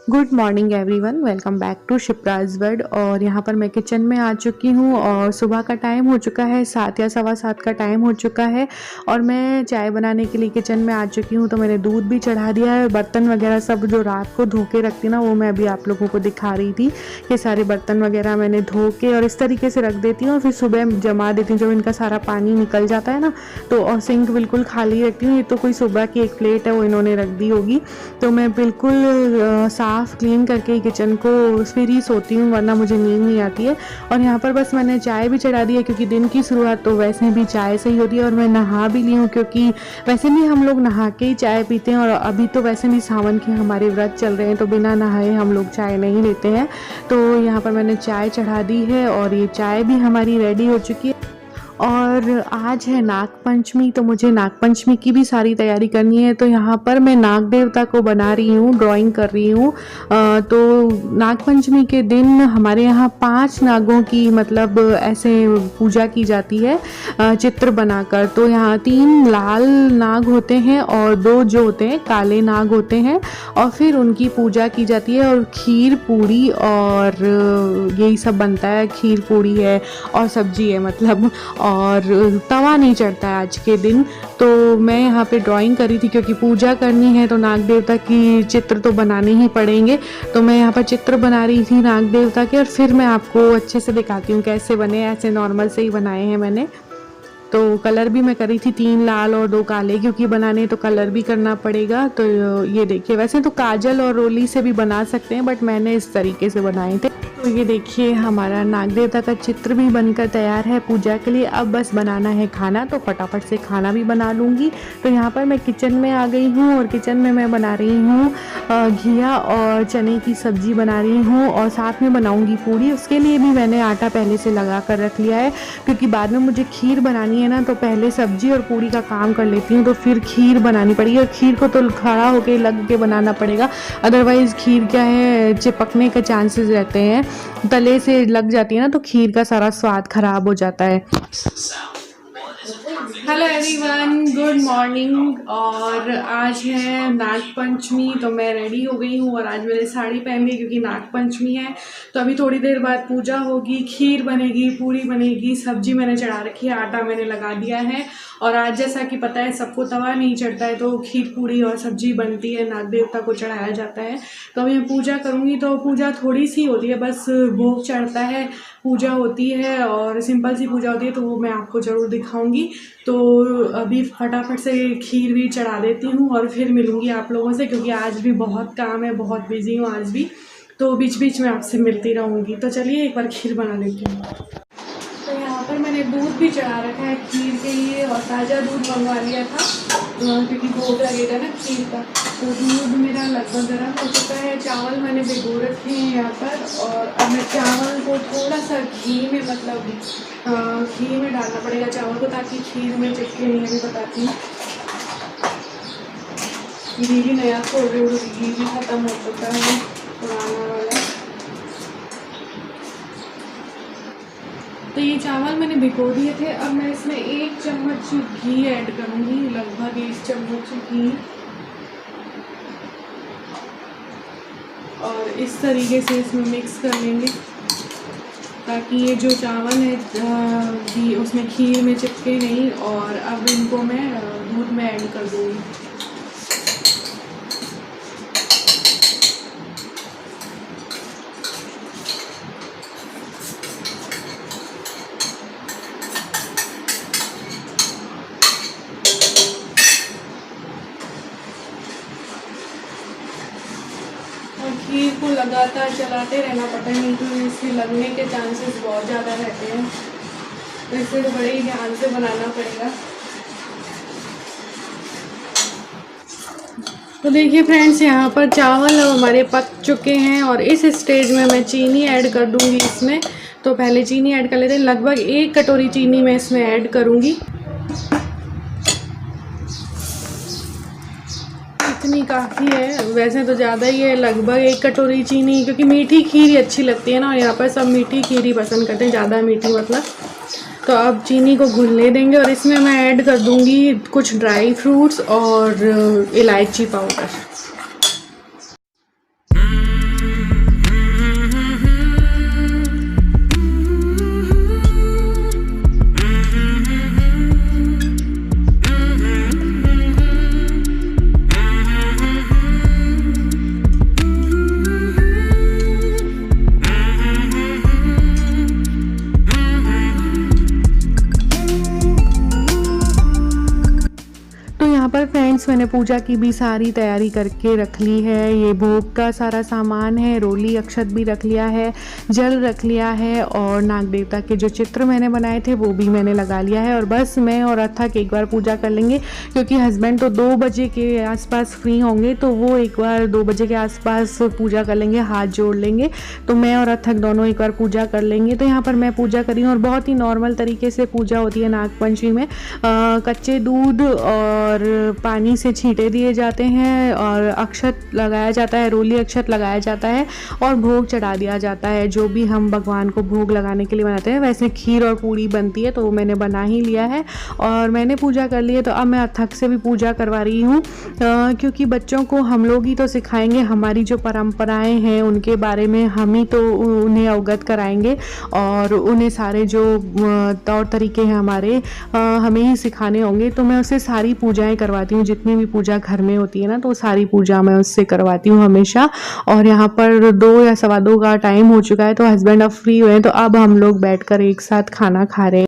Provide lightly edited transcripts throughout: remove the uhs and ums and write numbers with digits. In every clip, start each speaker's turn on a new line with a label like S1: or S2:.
S1: Good morning everyone, welcome back to Shipra's world. और यहाँ पर मैं किचन में आ चुकी हूँ और सुबह का टाइम हो चुका है, 7 या सवा 7 का टाइम हो चुका है और मैं चाय बनाने के लिए किचन में आ चुकी हूँ। तो मैंने दूध भी चढ़ा दिया है। बर्तन वगैरह सब जो रात को धो के रखती ना, वो मैं अभी आप लोगों को दिखा रही थी कि सारे बर्तन वगैरह मैंने धो के और इस तरीके से रख देती हूँ और फिर सुबह जमा देती हूँ। जब इनका सारा पानी निकल जाता है ना, तो और सिंक बिल्कुल खाली रखती हूँ। ये तो कोई सुबह की एक प्लेट है, वो इन्होंने रख दी होगी। तो मैं बिल्कुल साफ़ क्लीन करके किचन को फिर ही सोती हूँ, वरना मुझे नींद नहीं आती है। और यहाँ पर बस मैंने चाय भी चढ़ा दी है, क्योंकि दिन की शुरुआत तो वैसे भी चाय से ही होती है। और मैं नहा भी ली हूँ, क्योंकि वैसे भी हम लोग नहा के ही चाय पीते हैं। और अभी तो वैसे भी सावन के हमारे व्रत चल रहे हैं, तो बिना नहाए हम लोग चाय नहीं लेते हैं। तो यहाँ पर मैंने चाय चढ़ा दी है और ये चाय भी हमारी रेडी हो चुकी है। और आज है नाग पंचमी, तो मुझे नाग पंचमी की भी सारी तैयारी करनी है। तो यहाँ पर मैं नाग देवता को बना रही हूँ, ड्राइंग कर रही हूँ। तो नाग पंचमी के दिन हमारे यहाँ 5 नागों की मतलब ऐसे पूजा की जाती है, चित्र बनाकर। तो यहाँ 3 लाल नाग होते हैं और 2 जो होते हैं काले नाग होते हैं, और फिर उनकी पूजा की जाती है। और खीर पूड़ी और यही सब बनता है, खीर पूड़ी है और सब्जी है मतलब, और तवा नहीं चढ़ता है आज के दिन। तो मैं यहाँ पे ड्राइंग करी थी, क्योंकि पूजा करनी है तो नाग देवता की चित्र तो बनाने ही पड़ेंगे। तो मैं यहाँ पर चित्र बना रही थी नाग देवता के, और फिर मैं आपको अच्छे से दिखाती हूँ कैसे बने। ऐसे नॉर्मल से ही बनाए हैं मैंने। तो कलर भी मैं करी थी 3 लाल और 2 काले, क्योंकि बनाने तो कलर भी करना पड़ेगा। तो ये देखिए, वैसे तो काजल और रोली से भी बना सकते हैं, बट मैंने इस तरीके से बनाए थे। तो ये देखिए, हमारा नाग देवता का चित्र भी बनकर तैयार है पूजा के लिए। अब बस बनाना है खाना, तो फटाफट से खाना भी बना लूँगी। तो यहाँ पर मैं किचन में आ गई हूँ और किचन में मैं बना रही हूँ घिया और चने की सब्ज़ी बना रही हूँ, और साथ में बनाऊँगी पूड़ी। उसके लिए भी मैंने आटा पहले से लगा कर रख लिया है, क्योंकि बाद में मुझे खीर बनानी है ना, तो पहले सब्ज़ी और पूड़ी का काम कर लेती हूँ, तो फिर खीर बनानी पड़ेगी। और खीर को तो खड़ा होकर लग के बनाना पड़ेगा, अदरवाइज़ खीर क्या है, चिपकने के चांसेस रहते हैं। तले से लग जाती है ना, तो खीर का सारा स्वाद खराब हो जाता है। Hello everyone, good morning. और आज है नाग पंचमी, तो मैं रेडी हो गई हूँ और आज मैंने साड़ी पहन ली, क्योंकि नाग पंचमी है। तो अभी थोड़ी देर बाद पूजा होगी, खीर बनेगी, पूड़ी बनेगी, सब्जी मैंने चढ़ा रखी है, आटा मैंने लगा दिया है। और आज जैसा कि पता है सबको, तवा नहीं चढ़ता है, तो खीर पूड़ी और सब्जी बनती है, नाग देवता को चढ़ाया जाता है। तो अभी मैं पूजा करूँगी। तो पूजा थोड़ी सी होती है, बस भोग चढ़ता है, पूजा होती है और सिंपल सी पूजा होती है, तो वो मैं आपको ज़रूर दिखाऊंगी। तो अभी फटाफट से खीर भी चढ़ा देती हूँ और फिर मिलूँगी आप लोगों से, क्योंकि आज भी बहुत काम है, बहुत बिजी हूँ आज भी। तो बीच बीच में आपसे मिलती रहूँगी। तो चलिए एक बार खीर बना लेती हूँ। तो यहाँ पर मैंने दूध भी चढ़ा रखा है खीर के लिए, और ताज़ा दूध मंगवा लिया था, क्योंकि भोग लगेगा ना खीर का। तो दूध मेरा लगभग गर्म हो चुका है। चावल मैंने भिगो रखे हैं यहाँ पर, और अब मैं चावल को थोड़ा सा घी में मतलब घी में डालना पड़ेगा चावल को, ताकि खीर में चिपके नहीं। अभी बताती हूँ, घी भी नया खोल रही हूँ, घी भी ख़त्म हो चुका है पुराना वाला। तो ये चावल मैंने भिगो दिए थे। अब मैं इसमें 1 चम्मच घी ऐड करूँगी, लगभग 1 चम्मच घी। और इस तरीके से इसमें मिक्स कर लेंगे, ताकि ये जो चावल है घी उसमें खीर में चिपके नहीं। और अब इनको मैं दूध में ऐड कर दूँगी। खीर को लगातार चलाते रहना पड़ता है, नहीं तो इसके लगने के चांसेस बहुत ज़्यादा रहते हैं। तो इसे तो बड़े ही ध्यान से बनाना पड़ेगा। तो देखिए फ्रेंड्स, यहाँ पर चावल हमारे पक चुके हैं, और इस स्टेज में मैं चीनी ऐड कर दूँगी इसमें। तो पहले चीनी ऐड कर लेते हैं, लगभग 1 कटोरी चीनी मैं इसमें ऐड करूँगी। इतनी काफ़ी है, वैसे तो ज़्यादा ही है, लगभग 1 कटोरी चीनी, क्योंकि मीठी खीर ही अच्छी लगती है ना, और यहाँ पर सब मीठी खीर ही पसंद करते हैं, ज़्यादा मीठी मतलब। तो अब चीनी को घुलने देंगे, और इसमें मैं ऐड कर दूँगी कुछ ड्राई फ्रूट्स और इलायची पाउडर। गाइस मैंने पूजा की भी सारी तैयारी करके रख ली है। ये भोग का सारा सामान है, रोली अक्षत भी रख लिया है, जल रख लिया है और नाग देवता के जो चित्र मैंने बनाए थे वो भी मैंने लगा लिया है। और बस मैं और अथक एक बार पूजा कर लेंगे, क्योंकि हस्बैंड तो 2 बजे के आसपास फ्री होंगे, तो वो एक बार 2 बजे के आसपास पूजा कर लेंगे, हाथ जोड़ लेंगे। तो मैं और अथक दोनों एक बार पूजा कर लेंगे। तो यहाँ पर मैं पूजा करी हूँ और बहुत ही नॉर्मल तरीके से पूजा होती है नागपंचमी में। कच्चे दूध और पानी से छींटे दिए जाते हैं और अक्षत लगाया जाता है, रोली अक्षत लगाया जाता है और भोग चढ़ा दिया जाता है, जो भी हम भगवान को भोग लगाने के लिए बनाते हैं। वैसे खीर और पूड़ी बनती है तो वो मैंने बना ही लिया है और मैंने पूजा कर ली है। तो अब मैं अथक से भी पूजा करवा रही हूँ, क्योंकि बच्चों को हम लोग ही तो सिखाएंगे, हमारी जो परंपराएं हैं उनके बारे में हम ही तो उन्हें अवगत कराएंगे और उन्हें सारे जो तौर तरीके हैं हमारे हमें ही सिखाने होंगे। तो मैं उससे सारी पूजाएं करवाती हूँ, जितनी भी पूजा घर में होती है ना, तो सारी पूजा मैं उससे करवाती हूँ हमेशा। और यहाँ पर 2 या सवा 2 का टाइम हो चुका है, तो हस्बैंड अब फ्री हुए हैं, तो अब हम लोग बैठकर एक साथ खाना खा रहे हैं।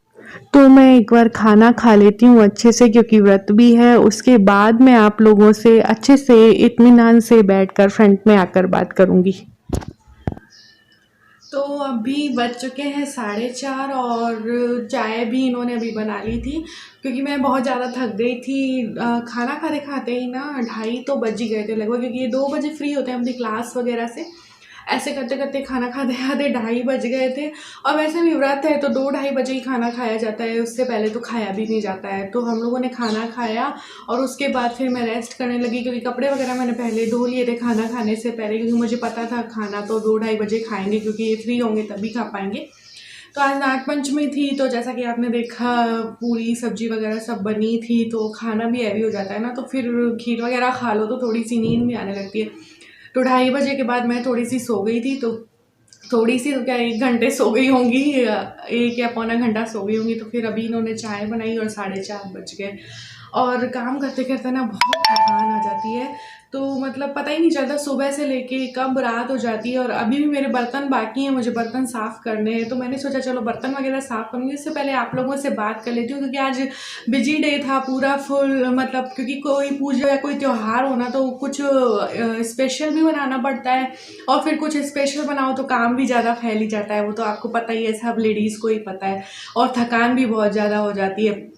S1: तो मैं एक बार खाना खा लेती हूँ अच्छे से, क्योंकि व्रत भी है। उसके बाद मैं आप लोगों से अच्छे से इत्मीनान से बैठकर फ्रंट में आकर बात करूँगी। तो अभी बज चुके हैं 4:30 और चाय भी इन्होंने अभी बना ली थी, क्योंकि मैं बहुत ज़्यादा थक गई थी। खाना खाते खाते ही ना 2:30 तो बज ही गए थे लगभग, क्योंकि ये 2 बजे फ्री होते हैं अपनी क्लास वगैरह से। ऐसे करते करते खाना खाते खाते 2:30 बज गए थे। और वैसे भी व्रत है तो 2-2:30 बजे ही खाना खाया जाता है, उससे पहले तो खाया भी नहीं जाता है। तो हम लोगों ने खाना खाया और उसके बाद फिर मैं रेस्ट करने लगी, क्योंकि कपड़े वगैरह मैंने पहले धो लिए थे खाना खाने से पहले, क्योंकि मुझे पता था खाना तो 2-2:30 बजे खाएंगे, क्योंकि ये फ्री होंगे तभी खा पाएंगे। तो आज नागपंचमी थी, तो जैसा कि आपने देखा पूरी सब्जी वगैरह सब बनी थी, तो खाना भी हैवी हो जाता है ना, तो फिर खीर वगैरह खा लो तो थोड़ी सी नींद भी आने लगती है। तो 2:30 बजे के बाद मैं थोड़ी सी सो गई थी, तो थोड़ी सी तो क्या 1 घंटे सो गई होंगी, 1 या पौना घंटा सो गई होंगी। तो फिर अभी इन्होंने चाय बनाई और 4:30 बज गए। और काम करते करते ना बहुत थकान आ जाती है, तो मतलब पता ही नहीं चलता सुबह से लेके कब रात हो जाती है। और अभी भी मेरे बर्तन बाकी हैं, मुझे बर्तन साफ़ करने हैं, तो मैंने सोचा चलो बर्तन वगैरह साफ़ करूँगी। इससे पहले आप लोगों से बात कर लेती हूँ, क्योंकि आज बिजी डे था पूरा फुल, मतलब क्योंकि कोई पूजा या कोई त्यौहार होना तो कुछ स्पेशल भी बनाना पड़ता है, और फिर कुछ स्पेशल बनाओ तो काम भी ज़्यादा फैल ही जाता है। वो तो आपको पता ही है, सब लेडीज़ को ही पता है। और थकान भी बहुत ज़्यादा हो जाती है,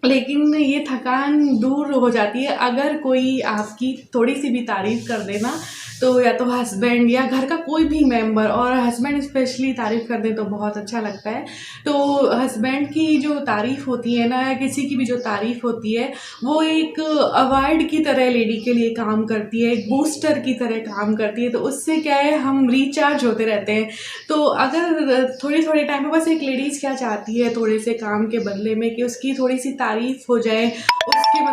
S1: लेकिन ये थकान दूर हो जाती है अगर कोई आपकी थोड़ी सी भी तारीफ़ कर देना, तो या तो हस्बैंड या घर का कोई भी मेंबर, और हस्बैंड स्पेशली तारीफ़ कर दे तो बहुत अच्छा लगता है। तो हस्बैंड की जो तारीफ़ होती है ना, या किसी की भी जो तारीफ़ होती है, वो एक अवार्ड की तरह लेडी के लिए काम करती है, एक बूस्टर की तरह काम करती है। तो उससे क्या है, हम रिचार्ज होते रहते हैं। तो अगर थोड़ी थोड़े टाइम में बस एक लेडीज़ क्या चाहती है थोड़े से काम के बदले में, कि उसकी थोड़ी सी तारीफ़ हो जाए,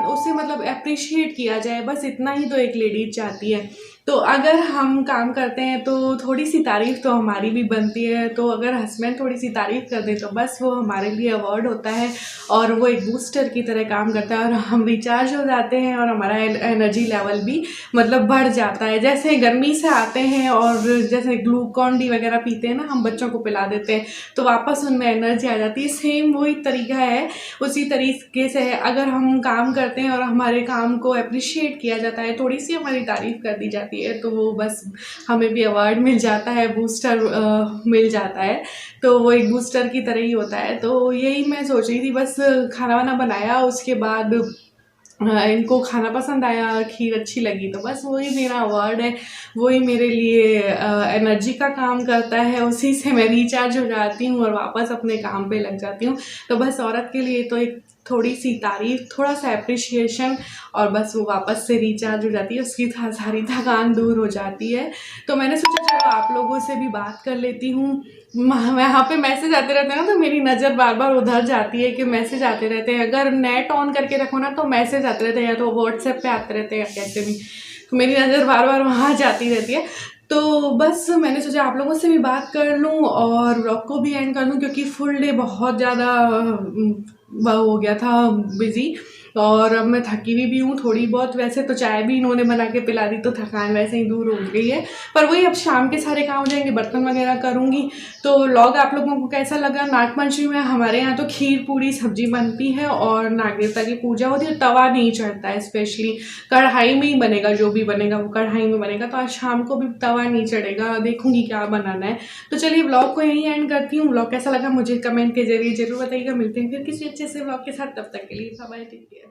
S1: उससे मतलब अप्रिशिएट किया जाए, बस इतना ही तो एक लेडीज चाहती है। तो अगर हम काम करते हैं तो थोड़ी सी तारीफ़ तो हमारी भी बनती है। तो अगर हस्बैंड थोड़ी सी तारीफ़ कर दे तो बस वो हमारे लिए अवार्ड होता है, और वो एक बूस्टर की तरह काम करता है, और हम रिचार्ज हो जाते हैं और हमारा एनर्जी लेवल भी मतलब बढ़ जाता है। जैसे गर्मी से आते हैं और जैसे ग्लूकॉन डी वगैरह पीते हैं ना, हम बच्चों को पिला देते हैं तो वापस उनमें एनर्जी आ जाती है। सेम वही तरीका है, उसी तरीके से अगर हम काम करते हैं और हमारे काम को अप्रिशिएट किया जाता है, थोड़ी सी हमारी तारीफ़ कर दी जाती है, तो वो बस हमें भी अवार्ड मिल जाता है, बूस्टर मिल जाता है। तो वो एक बूस्टर की तरह ही होता है। तो यही मैं सोच रही थी, बस खाना वाना बनाया, उसके बाद इनको खाना पसंद आया, खीर अच्छी लगी, तो बस वही मेरा अवार्ड है, वही मेरे लिए एनर्जी का काम करता है, उसी से मैं रिचार्ज हो जाती हूँ और वापस अपने काम पे लग जाती हूँ। तो बस औरत के लिए तो एक थोड़ी सी तारीफ़, थोड़ा सा अप्रिशिएशन, और बस वो वापस से रिचार्ज हो जाती है, उसकी सारी थकान दूर हो जाती है। तो मैंने सोचा चलो आप लोगों से भी बात कर लेती हूँ। यहाँ पे मैसेज आते रहते हैं ना, तो मेरी नज़र बार बार उधर जाती है कि मैसेज आते रहते हैं। अगर नेट ऑन करके रखो ना तो मैसेज आते रहते हैं, या तो व्हाट्सएप पे आते रहते हैं, कैसे भी, तो मेरी नज़र बार बार वहाँ जाती रहती है। तो बस मैंने सोचा आप लोगों से भी बात कर लूँ और व्लॉग को भी एंड कर लूँ, क्योंकि फुल डे बहुत ज़्यादा वो हो गया था बिज़ी। और अब मैं थकी हुई भी हूँ थोड़ी बहुत। वैसे तो चाय भी इन्होंने बना के पिला दी तो थकान वैसे ही दूर हो गई है, पर वही अब शाम के सारे काम हो जाएंगे, बर्तन वगैरह करूँगी। तो व्लॉग आप लोगों को कैसा लगा? नागपंचमी में हमारे यहाँ तो खीर पूरी सब्जी बनती है और नाग देवता की पूजा होती है। तवा नहीं चढ़ता है, स्पेशली कढ़ाई में ही बनेगा, जो भी बनेगा वो कढ़ाई में बनेगा। तो आज शाम को भी तवा नहीं चढ़ेगा, देखूंगी क्या बनाना है। तो चलिए व्लॉग को यहीं एंड करती हूँ। व्लॉग कैसा लगा मुझे कमेंट के जरिए जरूर बताइएगा। मिलते हैं फिर किसी अच्छे से व्लॉग के साथ, तब तक के लिए बाय बाय, टेक केयर।